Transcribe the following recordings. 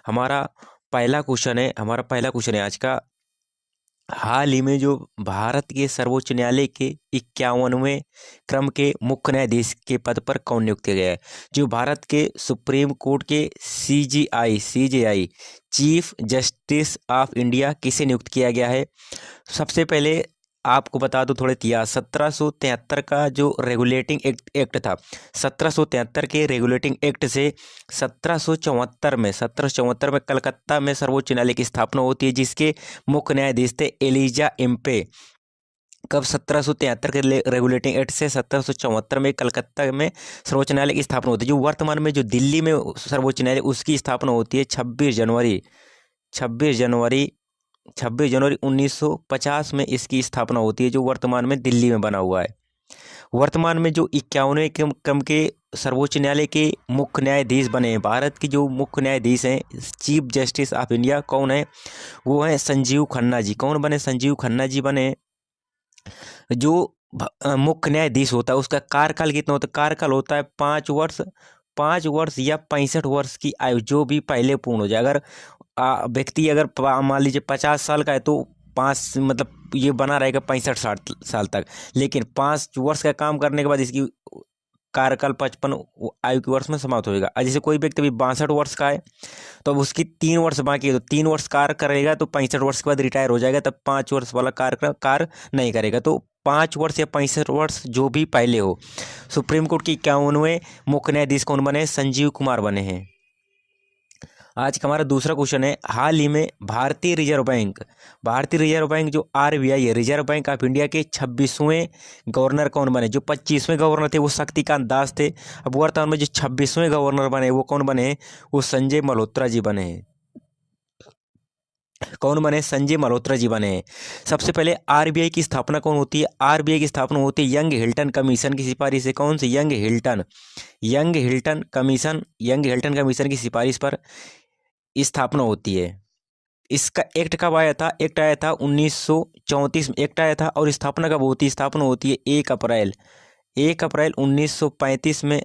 हमारा पहला क्वेश्चन है आज का। हाल ही में जो भारत के सर्वोच्च न्यायालय के 51वें क्रम के मुख्य न्यायाधीश के पद पर कौन नियुक्त किया गया है? जो भारत के सुप्रीम कोर्ट के CJI chief justice of India किसे नियुक्त किया गया है? सबसे पहले आपको बता दूं थोड़ा इतिहास। 1773 का जो रेगुलेटिंग एक्ट था, 1773 के रेगुलेटिंग एक्ट से 1774 में कलकत्ता में सर्वोच्च न्यायालय की स्थापना होती है, जिसके मुख्य न्यायाधीश थे एलिजा इम्पे। कब? 1773 के रेगुलेटिंग एक्ट से 1774 में कलकत्ता में सर्वोच्च न्यायालय की स्थापना होती है। जो वर्तमान में जो दिल्ली में सर्वोच्च न्यायालय, उसकी स्थापना होती है 26 जनवरी 1950 में इसकी स्थापना होती है, जो वर्तमान में दिल्ली में बना हुआ है। वर्तमान में जो 51वें क्रम के सर्वोच्च न्यायालय के मुख्य न्यायाधीश बने हैं, भारत के जो मुख्य न्यायाधीश हैं चीफ जस्टिस ऑफ इंडिया, कौन है? वो हैं संजीव खन्ना जी। कौन बने? संजीव खन्ना जी बने। जो मुख्य न्यायाधीश होता है उसका कार्यकाल कितना होता है? कार्यकाल होता है 5 वर्ष, 5 वर्ष या 65 वर्ष की आयु, जो भी पहले पूर्ण हो जाए। अगर व्यक्ति अगर मान लीजिए 50 साल का है तो 5 मतलब ये बना रहेगा 65-60 साल तक, लेकिन 5 वर्ष का काम करने के बाद इसकी कार्यकाल 55 आयु के वर्ष में समाप्त होएगा। जैसे कोई व्यक्ति अभी 62 वर्ष का है तो अब उसकी 3 वर्ष बाकी है, तो 3 वर्ष कार्य करेगा तो 65 वर्ष के बाद रिटायर हो जाएगा, तब 5 वर्ष वाला कार्य नहीं करेगा। तो 5 वर्ष या 65 वर्ष जो भी पहले हो। सुप्रीम कोर्ट के 51वें मुख्य न्यायाधीश कौन बने? संजीव कुमार बने हैं। आज का हमारा दूसरा क्वेश्चन है। हाल ही में भारतीय रिजर्व बैंक जो आरबीआई है, रिजर्व बैंक ऑफ इंडिया के 26वें गवर्नर कौन बने? जो 25वें गवर्नर थे वो शक्तिकांत दास थे। अब वर्तमान में जो 26वें गवर्नर बने वो कौन बने? वो संजय मल्होत्रा जी बने हैं। कौन बने? संजय मल्होत्रा जी बने हैं। सबसे पहले आरबीआई की स्थापना कौन होती है? आरबीआई की स्थापना होती है यंग हिल्टन कमीशन की सिफारिश से। कौन से? यंग हिल्टन कमीशन की सिफारिश पर स्थापना होती है। इसका एक्ट कब आया था? एक्ट आया था 1934 में एक्ट आया था। और स्थापना कब होती है? स्थापना होती है 1 अप्रैल 1935 में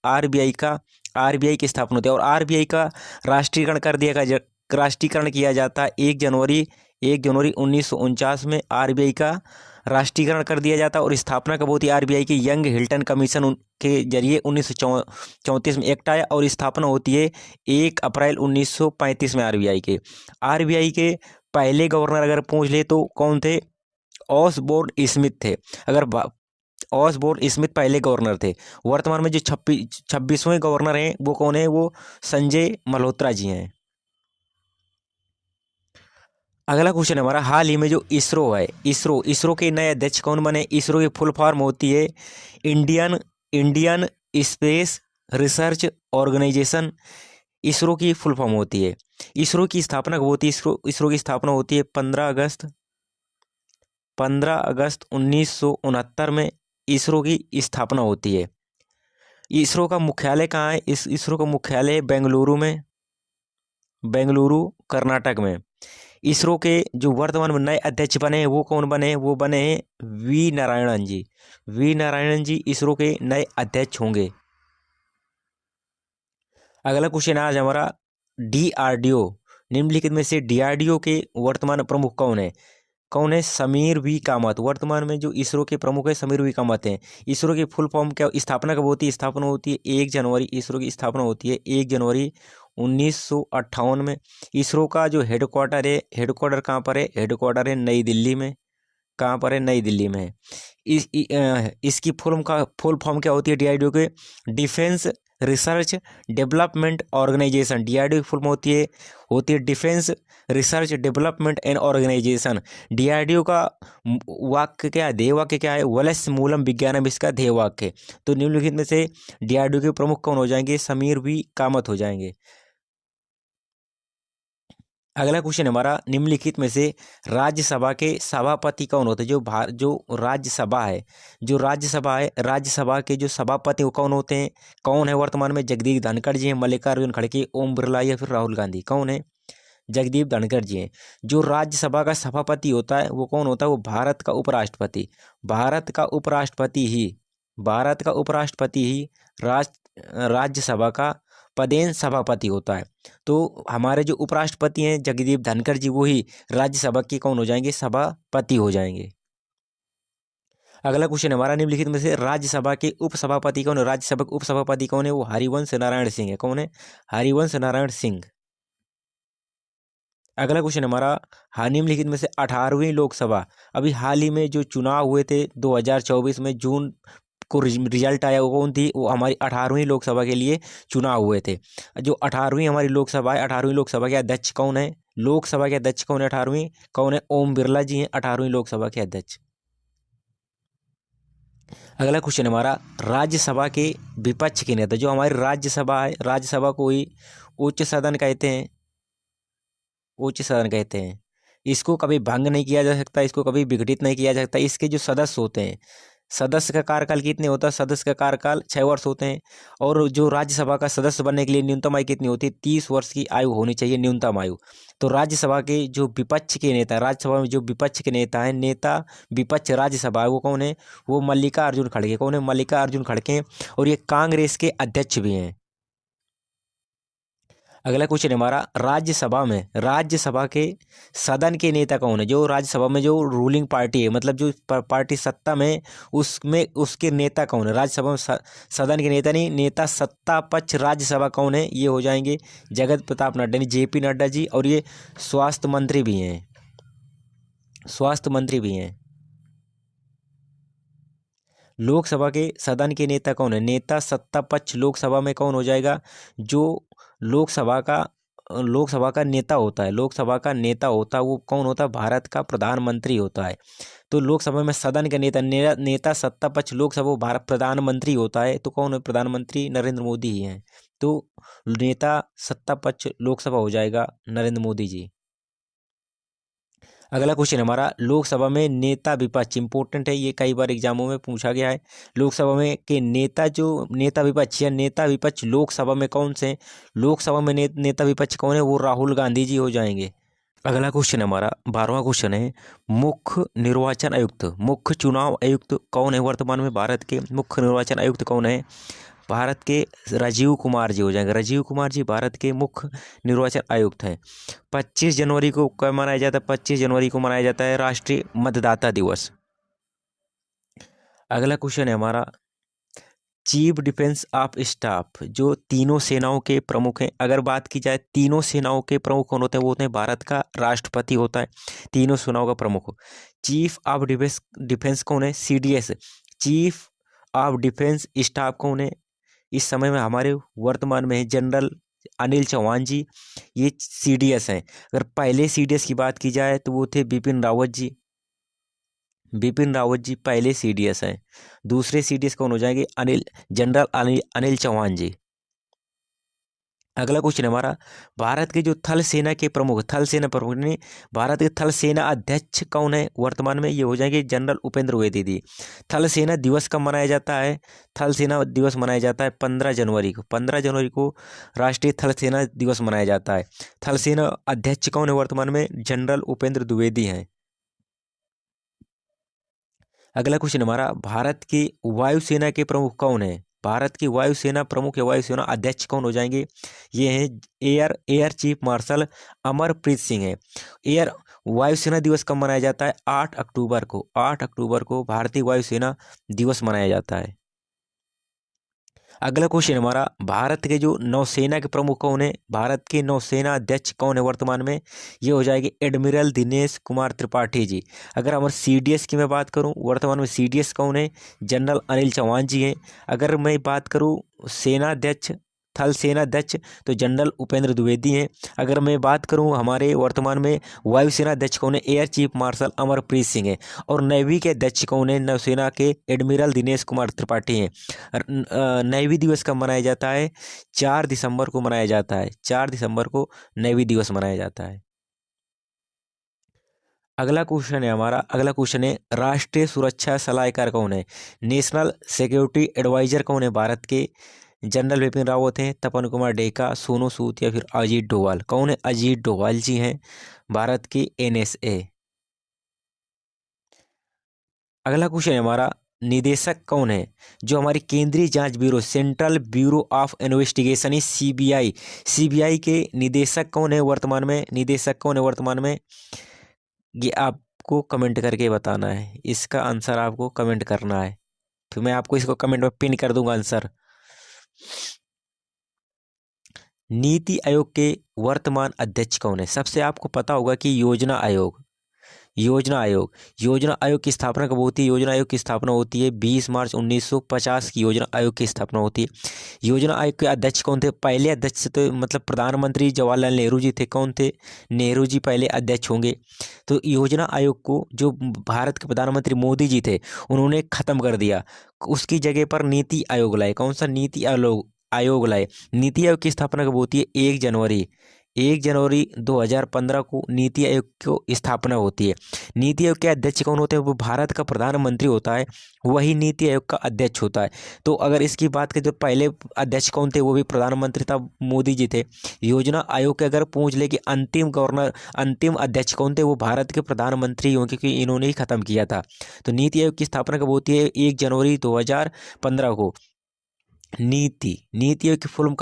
आरबीआई की स्थापना होती है। और आरबीआई का राष्ट्रीयकरण किया जाता है 1 जनवरी 1949 में आरबीआई का राष्ट्रीयकरण कर दिया जाता है। और स्थापना कब होती है आरबीआई की? यंग हिल्टन कमीशन के जरिए 1934 में एक्ट आया और स्थापना होती है 1 अप्रैल 1935 में आरबीआई के पहले गवर्नर अगर पूछ ले तो कौन थे? ऑसबोर्न स्मिथ थे। ऑसबोर्न स्मिथ पहले गवर्नर थे। वर्तमान में जो 26वें गवर्नर हैं वो कौन है? वो संजय मल्होत्रा जी हैं। अगला क्वेश्चन हमारा, हाल ही में जो इसरो है, इसरो के नए अध्यक्ष कौन बने? इसरो की फुल फॉर्म होती है Indian Space Research Organisation. ISRO की फुल फॉर्म होती है। इसरो की स्थापना कब होती है? इसरो की स्थापना होती है 15 अगस्त 1969 में इसरो की स्थापना होती है। इसरो का मुख्यालय कहाँ है? इसरो का मुख्यालय बेंगलुरु कर्नाटक में। इसरो के जो वर्तमान में नए अध्यक्ष बने हैं वो कौन बने हैं? वो बने हैं वी नारायणन जी इसरो के नए अध्यक्ष होंगे। अगला क्वेश्चन आज हमारा, डीआरडीओ निम्नलिखित में से डीआरडीओ के वर्तमान प्रमुख कौन है? समीर वी कामत। वर्तमान में जो इसरो के प्रमुख है समीर वी कामत हैं। इसरो की फुल फॉर्म क्या? स्थापना कब होती है? स्थापना होती है 1 जनवरी। इसरो की स्थापना होती है 1 जनवरी 1958 में। इसरो का जो हेडक्वार्टर कहाँ पर है? हेडक्वार्टर है नई दिल्ली में। कहाँ पर है? नई दिल्ली में है। इसकी फुल फॉर्म क्या होती है डीआरडीओ के? Defence Research Development Organisation. DRDO की फुल फॉर्म होती है Defence Research Development and Organisation. DRDO का वाक्य क्या है? ध्येय वाक्य क्या है? वलस मूलम विज्ञानम इसका ध्येय वाक्य। तो निम्नलिखित में से डीआरडीओ के प्रमुख कौन हो जाएंगे? समीर वी कामत हो जाएंगे। अगला क्वेश्चन हमारा, निम्नलिखित में से राज्यसभा के सभापति कौन होते हैं? जो राज्यसभा है राज्यसभा के जो सभापति वो कौन होते हैं? कौन है वर्तमान में? जगदीप धनखड़ जी हैं, मल्लिकार्जुन खड़गे, ओम बिरला या फिर राहुल गांधी। कौन है? जगदीप धनखड़ जी हैं। जो राज्यसभा का सभापति होता है वो कौन होता है? वो भारत का उपराष्ट्रपति ही राज्यसभा का पदेन सभापति होता है। तो हमारे जो उपराष्ट्रपति हैं जगदीप धनखड़ जी, वो ही राज्यसभा के कौन हो जाएंगे, सभापति हो जाएंगे। अगला क्वेश्चन हमारा, निम्नलिखित में से राज्यसभा के उपसभापति कौन है? राज्यसभा के उपसभापति कौन है? वो हरिवंश नारायण सिंह है। कौन है? हरिवंश नारायण सिंह। अगला क्वेश्चन हमारा, निम्नलिखित में से 18वीं लोकसभा, अभी हाल ही में जो चुनाव हुए थे 2024 में जून को रिजल्ट आया, वो कौन थी? वो हमारी 18वीं लोकसभा के लिए चुनाव हुए थे। जो 18वीं हमारी लोकसभा है, 18वीं लोकसभा के अध्यक्ष कौन है? लोकसभा के अध्यक्ष कौन है 18वीं? कौन है? ओम बिरला जी हैं 18वीं लोकसभा के अध्यक्ष। अगला क्वेश्चन हमारा, राज्यसभा के विपक्ष के नेता, जो हमारी राज्यसभा है, राज्यसभा को ही उच्च सदन कहते हैं, उच्च सदन कहते हैं। इसको कभी भंग नहीं किया जा सकता, इसको कभी विघटित नहीं किया जा सकता। इसके जो सदस्य होते हैं, सदस्य का कार्यकाल कितने होता है? सदस्य का कार्यकाल 6 वर्ष होते हैं। और जो राज्यसभा का सदस्य बनने के लिए न्यूनतम आयु कितनी होती है? 30 वर्ष की आयु होनी चाहिए, न्यूनतम आयु। तो राज्यसभा के जो विपक्ष के नेता, राज्यसभा में जो विपक्ष के नेता हैं, नेता विपक्ष राज्यसभा है, वो कौन है? वो मल्लिकार्जुन खड़गे। कौन है? मल्लिकार्जुन खड़गे। और ये कांग्रेस के अध्यक्ष भी हैं। अगला क्वेश्चन हमारा, राज्यसभा में, राज्यसभा के सदन के नेता कौन है? जो राज्यसभा में जो रूलिंग पार्टी है, मतलब जो पार्टी सत्ता में, उसमें उसके नेता कौन है? राज्यसभा में सदन के नेता नहीं, नेता सत्ता पक्ष राज्यसभा कौन है? ये हो जाएंगे जगत प्रताप नड्डा, जेपी नड्डा जी। और ये स्वास्थ्य मंत्री भी हैं, स्वास्थ्य मंत्री भी हैं। लोकसभा के सदन के नेता कौन है? नेता सत्ता पक्ष लोकसभा में कौन हो जाएगा? जो लोकसभा का नेता होता है, लोकसभा का नेता होता है, वो कौन होता है? भारत का प्रधानमंत्री होता है। तो लोकसभा में सदन का नेता सत्ता पक्ष लोकसभा भारत प्रधानमंत्री होता है। तो कौन है? प्रधानमंत्री नरेंद्र मोदी ही हैं। तो नेता सत्ता पक्ष लोकसभा हो जाएगा नरेंद्र मोदी जी। अगला क्वेश्चन हमारा, लोकसभा में नेता विपक्ष, इंपॉर्टेंट है ये, कई बार एग्जामों में पूछा गया है। लोकसभा में के नेता, जो नेता विपक्ष या नेता विपक्ष लोकसभा में कौन से हैं? लोकसभा में नेता विपक्ष कौन है? वो राहुल गांधी जी हो जाएंगे। अगला क्वेश्चन हमारा 12वां क्वेश्चन है, मुख्य निर्वाचन आयुक्त, मुख्य चुनाव आयुक्त कौन है वर्तमान में? भारत के मुख्य निर्वाचन आयुक्त कौन है? भारत के राजीव कुमार जी हो जाएंगे। राजीव कुमार जी भारत के मुख्य निर्वाचन आयुक्त हैं। 25 जनवरी को कब मनाया जाता है? 25 जनवरी को मनाया जाता है राष्ट्रीय मतदाता दिवस। अगला क्वेश्चन है हमारा, चीफ डिफेंस ऑफ स्टाफ, जो तीनों सेनाओं के प्रमुख हैं। अगर बात की जाए तीनों सेनाओं के प्रमुख कौन होते हैं? वो होते हैं भारत का राष्ट्रपति होता है, तीनों सेनाओं का प्रमुख। चीफ ऑफ डिफेंस कौन है? CDS. Chief of defence staff कौन है? इस समय में हमारे वर्तमान में है जनरल अनिल चौहान जी, ये सीडीएस हैं। अगर पहले सीडीएस की बात की जाए तो वो थे बिपिन रावत जी, बिपिन रावत जी पहले सीडीएस हैं। दूसरे सीडीएस कौन हो जाएंगे? जनरल अनिल चौहान जी। अगला क्वेश्चन हमारा, भारत के जो थल सेना के प्रमुख, थल सेना प्रमुख ने, भारत के थल सेना अध्यक्ष कौन है वर्तमान में? ये हो जाएंगे जनरल उपेंद्र द्विवेदी। थल सेना दिवस कब मनाया जाता है? थल सेना दिवस मनाया जाता है 15 जनवरी को, 15 जनवरी को राष्ट्रीय थल सेना दिवस मनाया जाता है। थल सेना अध्यक्ष कौन है वर्तमान में? जनरल उपेंद्र द्विवेदी हैं। अगला क्वेश्चन हमारा, भारत की वायुसेना के प्रमुख कौन है? भारत की वायुसेना प्रमुख या वायुसेना अध्यक्ष कौन हो जाएंगे? ये हैं air chief marshal Amarpreet Singh है। एयर वायुसेना दिवस कब मनाया जाता है? 8 अक्टूबर को, 8 अक्टूबर को भारतीय वायुसेना दिवस मनाया जाता है। अगला क्वेश्चन हमारा, भारत के जो नौसेना के प्रमुख कौन है? भारत के नौसेना अध्यक्ष कौन है वर्तमान में? ये हो जाएंगे एडमिरल दिनेश कुमार त्रिपाठी जी। अगर हमारे सीडीएस की मैं बात करूं, वर्तमान में सीडीएस कौन है? जनरल अनिल चौहान जी हैं। अगर मैं बात करूं सेना अध्यक्ष, थल सेना अध्यक्ष, तो जनरल उपेंद्र द्विवेदी हैं। अगर मैं बात करूं हमारे वर्तमान में वायुसेना अध्यक्ष कौन है? Air chief marshal Amarpreet Singh है। और नेवी के अध्यक्ष कौन है? नौसेना के एडमिरल दिनेश कुमार त्रिपाठी हैं। नेवी दिवस कब मनाया जाता है? 4 दिसंबर को मनाया जाता है, 4 दिसंबर को नेवी दिवस मनाया जाता है। अगला क्वेश्चन है हमारा, अगला क्वेश्चन है, राष्ट्रीय सुरक्षा सलाहकार कौन है? नेशनल सिक्योरिटी एडवाइजर कौन है भारत के? जनरल बिपिन रावत हैं, तपन कुमार डेका, सोनू सूद या फिर अजीत डोभाल। कौन है? अजीत डोभाल जी हैं, भारत की एनएसए। अगला क्वेश्चन है हमारा, निदेशक कौन है? जो हमारी केंद्रीय जांच bureau, central bureau of investigation he CBI, CBI के निदेशक कौन है वर्तमान में? निदेशक कौन है वर्तमान में? ये आपको कमेंट करके बताना है, इसका आंसर आपको कमेंट करना है। फिर मैं आपको इसको कमेंट में पिन कर दूंगा आंसर। नीति आयोग के वर्तमान अध्यक्ष कौन है? सबसे आपको पता होगा कि योजना आयोग, योजना आयोग, योजना आयोग की स्थापना कब होती है? योजना आयोग की स्थापना होती है 20 मार्च 1950 की योजना आयोग की स्थापना होती है। योजना आयोग के अध्यक्ष कौन थे? पहले अध्यक्ष तो मतलब प्रधानमंत्री जवाहरलाल नेहरू जी थे। कौन थे? नेहरू जी पहले अध्यक्ष होंगे। तो योजना आयोग को जो भारत के प्रधानमंत्री मोदी जी थे उन्होंने खत्म कर दिया, उसकी जगह पर नीति आयोग लाए। कौन सा? नीति आयोग लाए। नीति आयोग की स्थापना कब होती है? 1 जनवरी 2015 को नीति आयोग की स्थापना होती है। नीति आयोग के अध्यक्ष कौन होते हैं? वो भारत का प्रधानमंत्री होता है, वही नीति आयोग का अध्यक्ष होता है। तो अगर इसकी बात करें तो पहले अध्यक्ष कौन थे? वो भी प्रधानमंत्री था, मोदी जी थे। योजना आयोग के अगर पूछ ले कि अंतिम अध्यक्ष कौन थे? वो भारत के प्रधानमंत्री होंगे, क्योंकि इन्होंने ही खत्म किया था। तो नीति आयोग की स्थापना कब होती है? 1 जनवरी 2015 को। नीति आयोग की फुल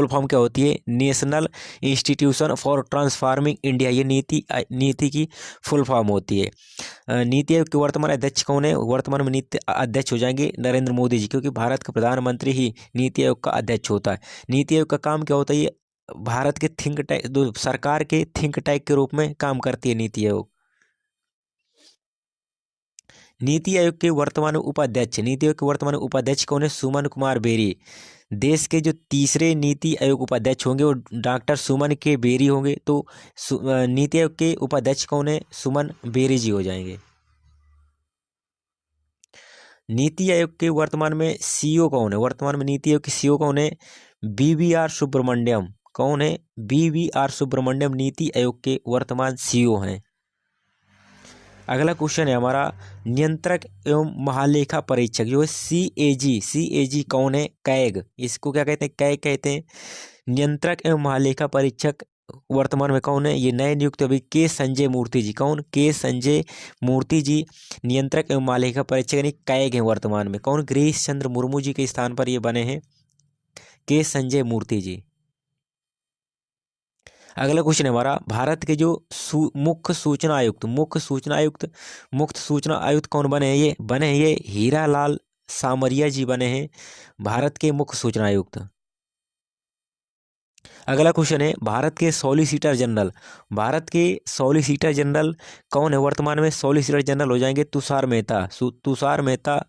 फॉर्म क्या होती है? National institution for transforming India, ये नीति की फुल फॉर्म होती है। नीति आयोग के वर्तमान अध्यक्ष कौन है? वर्तमान में नीति अध्यक्ष हो जाएंगे नरेंद्र मोदी जी, क्योंकि भारत का प्रधानमंत्री ही नीति आयोग का अध्यक्ष होता है। नीति आयोग का काम क्या होता है? ये भारत के सरकार के थिंक टैंक के रूप में काम करती है नीति आयोग। नीति आयोग के वर्तमान उपाध्यक्ष, नीति आयोग के वर्तमान उपाध्यक्ष कौन है? सुमन कुमार बेरी। देश के जो तीसरे नीति आयोग उपाध्यक्ष होंगे वो डॉक्टर सुमन के बेरी होंगे। तो नीति आयोग के उपाध्यक्ष कौन है? सुमन बेरी जी हो जाएंगे। नीति आयोग के वर्तमान में सीईओ कौन है? वर्तमान में नीति आयोग के सीईओ कौन है? बीवीआर सुब्रमण्यम। कौन है? बीवीआर सुब्रमण्यम नीति आयोग के वर्तमान सीईओ हैं। अगला क्वेश्चन है हमारा, नियंत्रक एवं महालेखा परीक्षक जो है सीएजी कौन है? कैग। इसको क्या कहते हैं? कैग कहते हैं। नियंत्रक एवं महालेखा परीक्षक वर्तमान में कौन है? ये नए नियुक्त अभी के संजय मूर्ति जी। कौन? के संजय मूर्ति जी नियंत्रक एवं महालेखा परीक्षक यानी कैग हैं वर्तमान में। कौन? गिरीश चंद्र मुर्मू जी के स्थान पर ये बने हैं के संजय मूर्ति जी। अगला क्वेश्चन है हमारा, भारत के जो मुख्य सूचना आयुक्त कौन बने हैं? ये बने हैं ये हीरालाल सामरिया जी बने हैं भारत के मुख्य सूचना आयुक्त। अगला क्वेश्चन है, भारत के सॉलिसिटर जनरल कौन है वर्तमान में? सॉलिसिटर जनरल हो जाएंगे तुषार मेहता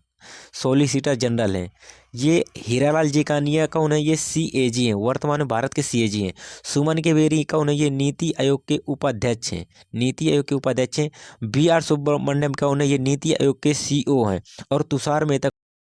सॉलिसिटर जनरल हैं। ये हीरालाल जीकानिया कौन है? ये सीएजी हैं, वर्तमान में भारत के सीएजी हैं। सुमन के बेरी कौन है? ये नीति आयोग के उपाध्यक्ष हैं। बीआर सुब्रमण्यम कौन है? ये नीति आयोग के सीईओ हैं। और तुषार मेहता